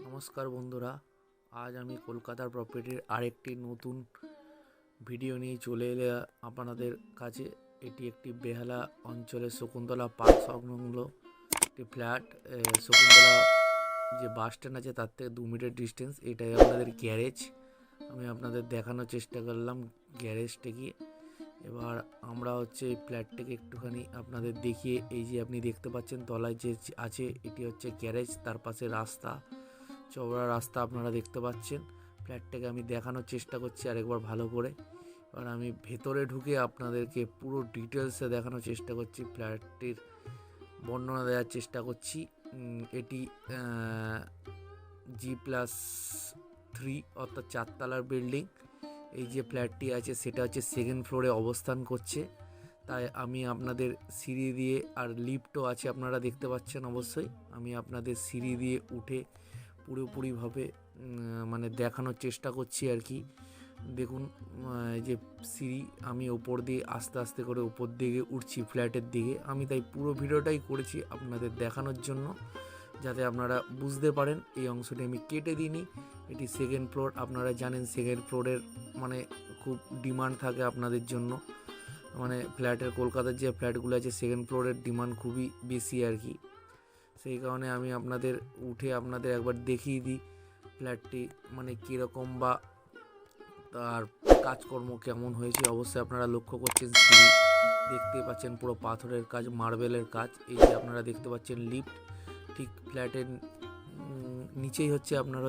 নমস্কার বন্ধুরা, আজ আমি কলকাতার প্রপার্টির আরেকটি নতুন ভিডিও নিয়ে চলে এলে আপনাদের কাছে। এটি একটি বেহালা অঞ্চলের শকুন্তলা পার্ক সংলগ্ন একটি ফ্ল্যাট। শকুন্তলা যে বাস স্ট্যান্ড আছে তার থেকে 2 মিটার ডিস্টেন্স। এটাই আপনাদের গ্যারেজ। আমি আপনাদের দেখানোর চেষ্টা করলাম গ্যারেজটা কি। এবার আমরা এই ফ্ল্যাটটাকে একটুখানি আপনাদের দেখিয়ে, এই যে আপনি দেখতে পাচ্ছেন তলায় যে আছে এটি হচ্ছে গ্যারেজ, তার পাশে রাস্তা, চওড়া রাস্তা আপনারা দেখতে পাচ্ছেন। ফ্ল্যাটটাকে আমি দেখানোর চেষ্টা করছি আরেকবার ভালো করে। এবার আমি ভেতরে ঢুকে আপনাদেরকে পুরো ডিটেলসে দেখানোর চেষ্টা করছি, ফ্ল্যাটটির বর্ণনা দেওয়ার চেষ্টা করছি। এটি G+3 অর্থাৎ 4 তলার বিল্ডিং। এই যে ফ্ল্যাটটি আছে সেটা হচ্ছে সেকেন্ড ফ্লোরে অবস্থান করছে। তাই আমি আপনাদের সিঁড়ি দিয়ে, আর লিফটও আছে আপনারা দেখতে পাচ্ছেন অবশ্যই, আমি আপনাদের সিঁড়ি দিয়ে উঠে পুরোপুরিভাবে মানে দেখানোর চেষ্টা করছি আর কি। দেখুন যে সিঁড়ি, আমি ওপর দিয়ে আস্তে আস্তে করে উপর দিকে উঠছি ফ্ল্যাটের দিকে। আমি তাই পুরো ভিডিওটাই করেছি আপনাদের দেখানোর জন্য, যাতে আপনারা বুঝতে পারেন। এই অংশটি আমি কেটে দিইনি। এটি সেকেন্ড ফ্লোর, আপনারা জানেন সেকেন্ড ফ্লোরের মানে খুব ডিমান্ড থাকে আপনাদের জন্য। মানে ফ্ল্যাটের, কলকাতার যে ফ্ল্যাটগুলো আছে সেকেন্ড ফ্লোরের ডিমান্ড খুবই বেশি আর কি। সেই কারণে আমি আপনাদের উঠে আপনাদের একবার দেখিয়ে দিই ফ্ল্যাটটি মানে কীরকম বা তার কাজকর্ম কেমন হয়েছে। অবশ্যই আপনারা লক্ষ্য করছেন সিঁড়ি দেখতে পাচ্ছেন, পুরো পাথরের কাজ, মার্বেলের কাজ। এই যে আপনারা দেখতে পাচ্ছেন লিফট, ঠিক ফ্ল্যাটের নিচেই আপনার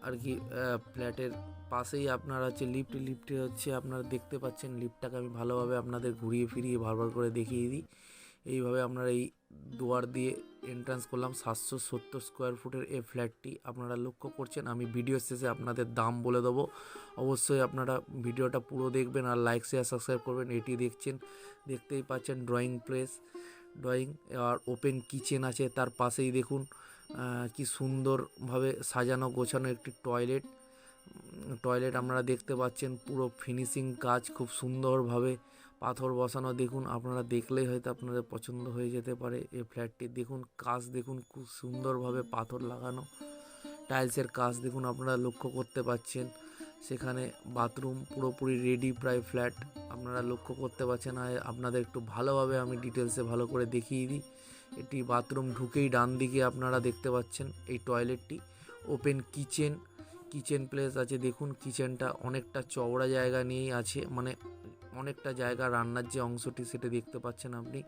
আর কি ফ্ল্যাটের পাশেই আপনার লিফটে আপনারা দেখতে পাচ্ছেন। লিফটটাকে আমি ভালোভাবে আপনাদের ঘুরিয়ে ফিরিয়ে বারবার করে দেখিয়ে দিই। এইভাবে আপনারা এই দুয়ার দিয়ে এন্ট্রান্স করলাম। 770 স্কোয়ার ফুটের এই ফ্ল্যাটটি আপনারা লক্ষ্য করছেন। আমি ভিডিও শেষে আপনাদের দাম বলে দেবো। অবশ্যই আপনারা ভিডিওটা পুরো দেখবেন আর লাইক শেয়ার সাবস্ক্রাইব করবেন। এটি দেখতেই পাচ্ছেন ড্রয়িং আর ওপেন কিচেন আছে তার পাশেই। দেখুন কি সুন্দরভাবে সাজানো গোছানো একটি টয়লেট আপনারা দেখতে পাচ্ছেন। পুরো ফিনিশিং কাজ, খুব সুন্দরভাবে পাথর বসানো। দেখুন, আপনারা দেখলেই হয়তো আপনাদের পছন্দ হয়ে যেতে পারে এই ফ্ল্যাটটি। দেখুন কাজ, দেখুন খুব সুন্দরভাবে পাথর লাগানো, টাইলসের কাজ দেখুন আপনারা লক্ষ্য করতে পাচ্ছেন। সেখানে বাথরুম পুরোপুরি রেডি প্রায় ফ্ল্যাট আপনারা লক্ষ্য করতে পারছেন। আর আপনাদের একটু ভালোভাবে আমি ডিটেলসে ভালো করে দেখিয়ে দিই। এটি বাথরুম ঢুকেই ডান দিকে আপনারা দেখতে পাচ্ছেন এই টয়লেটটি। ওপেন কিচেন প্লেস আছে। দেখুন কিচেনটা অনেকটা চওড়া জায়গা নিয়েই আছে, মানে অনেকটা জায়গা, রান্নার যে অংশটি সেটা দেখতে পাচ্ছেন আপনি।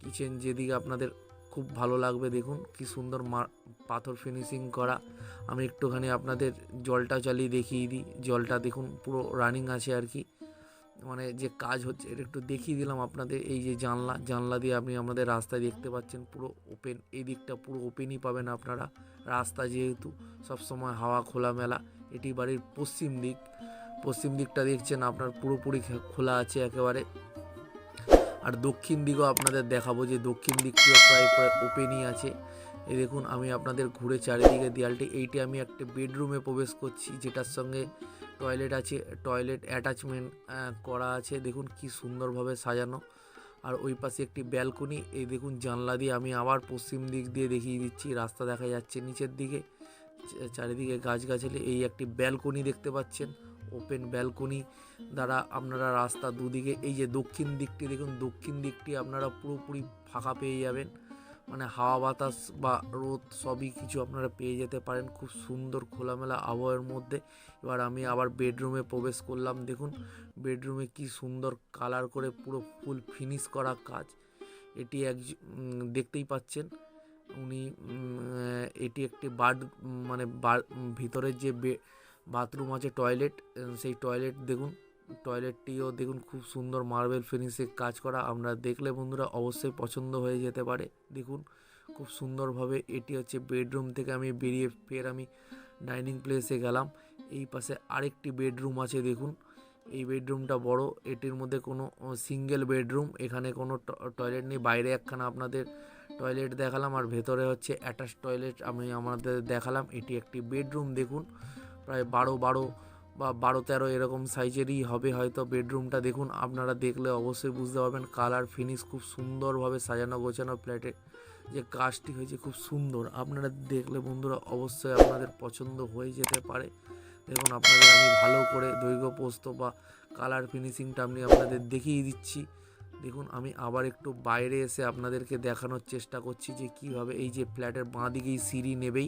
কিচেন যেদিকে আপনাদের খুব ভালো লাগবে। দেখুন কি সুন্দর পাথর ফিনিশিং করা। আমি একটুখানি আপনাদের জলটা চালিয়ে দেখিয়ে দিই। জলটা দেখুন পুরো রানিং আছে আর কি, মানে যে কাজ হচ্ছে এটা একটু দেখিয়ে দিলাম আপনাদের। এই যে জানলা দিয়ে আপনি আমাদের রাস্তায় দেখতে পাচ্ছেন পুরো ওপেন। এই দিকটা পুরো ওপেনই পাবেন আপনারা, রাস্তা যেহেতু সবসময় হাওয়া খোলামেলা। এটি বাড়ির পশ্চিম দিকটা দেখছেন আপনার পুরোপুরি খোলা আছে একেবারে। আর দক্ষিণ দিকেও আপনাদের দেখাবো যে দক্ষিণ দিকটিও প্রায় ওপেনই আছে। এই দেখুন আমি আপনাদের ঘুরে চারিদিকে দেয়ালটি, এইটি আমি একটা বেডরুমে প্রবেশ করছি যেটার সঙ্গে টয়লেট আছে। টয়লেট অ্যাটাচমেন্ট করা আছে। দেখুন কি সুন্দরভাবে সাজানো। আর ওই পাশে একটি ব্যালকনি। এই দেখুন জানলা দিয়ে আমি আবার পশ্চিম দিক দিয়ে দেখিয়ে দিচ্ছি। রাস্তা দেখা যাচ্ছে নিচের দিকে, চারিদিকে গাছগাছালি। এই একটি ব্যালকনি দেখতে পাচ্ছেন, ওপেন ব্যালকনি দ্বারা আপনারা রাস্তা দুদিকে। এই যে দক্ষিণ দিকটি দেখুন, দক্ষিণ দিকটি আপনারা পুরোপুরি ফাঁকা পেয়ে যাবেন, মানে হাওয়া বাতাস বা রোদ সবই কিছু আপনারা পেয়ে যেতে পারেন খুব সুন্দর খোলামেলা আবহাওয়ার মধ্যে। এবার আমি আবার বেডরুমে প্রবেশ করলাম। দেখুন বেডরুমে কি সুন্দর কালার করে পুরো ফুল ফিনিশ করা কাজ। এটি দেখতেই পাচ্ছেন উনি এটি একটি মানে ভিতরের যে বাথরুম আছে, টয়লেট, সেই টয়লেটটিও দেখুন খুব সুন্দর মার্বেল ফিনিশে কাজ করা। আপনারা দেখলে বন্ধুরা অবশ্যই পছন্দ হয়ে যেতে পারে। দেখুন খুব সুন্দরভাবে। এটি বেডরুম থেকে আমি বেরিয়ে ফের আমি ডাইনিং প্লেসে গেলাম। এই পাশে আরেকটি বেডরুম আছে। দেখুন এই বেডরুমটা বড়। এটির মধ্যে কোনো সিঙ্গেল বেডরুম, এখানে কোনো টয়লেট নেই। বাইরে একখানা আপনাদের টয়লেট দেখালাম আর ভেতরে অ্যাটাচ টয়লেট আমি আমাদের দেখালাম। এটি একটি বেডরুম। দেখুন প্রায় 12 বা 12-13 এরকম সাইজেরই হবে হয়তো বেডরুমটা। দেখুন, আপনারা দেখলে অবশ্যই বুঝতে পারবেন, কালার ফিনিশ খুব সুন্দরভাবে সাজানো গোছানো, ফ্ল্যাটের যে কাজটি হয়েছে খুব সুন্দর। আপনারা দেখলে বন্ধুরা অবশ্যই আপনাদের পছন্দ হয়ে যেতে পারে। দেখুন, আপনাদের আমি ভালো করে দৈর্ঘ্য প্রস্থ বা কালার ফিনিশিংটা আমি আপনাদের দেখিয়ে দিচ্ছি। দেখুন, আমি আবার একটু বাইরে এসে আপনাদেরকে দেখানোর চেষ্টা করছি যে কীভাবে এই যে ফ্ল্যাটের বাঁ দিকেই সিঁড়ি নেবেই,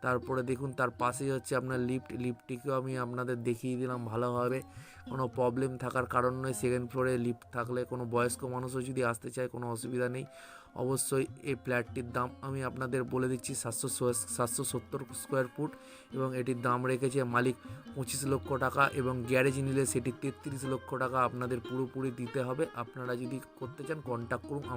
তারপরে দেখুন তার পাশেই হচ্ছে আপনার লিফটটিকেও আমি আপনাদের দেখিয়ে দিলাম ভালোভাবে। কোনো প্রবলেম থাকার কারণ নয়, সেকেন্ড ফ্লোরে লিফট থাকলে কোনো বয়স্ক মানুষও যদি আসতে চায় কোনো অসুবিধা নেই। অবশ্যই এই ফ্ল্যাটটির দাম আমি আপনাদের বলে দিচ্ছি 770 স্কোয়ার ফুট, এবং এটির দাম রেখেছে মালিক 25 লক্ষ টাকা, এবং গ্যারেজ নিলে সেটি 33 লক্ষ টাকা আপনাদের পুরোপুরি দিতে হবে। আপনারা যদি করতে চান কন্ট্যাক্ট করুন।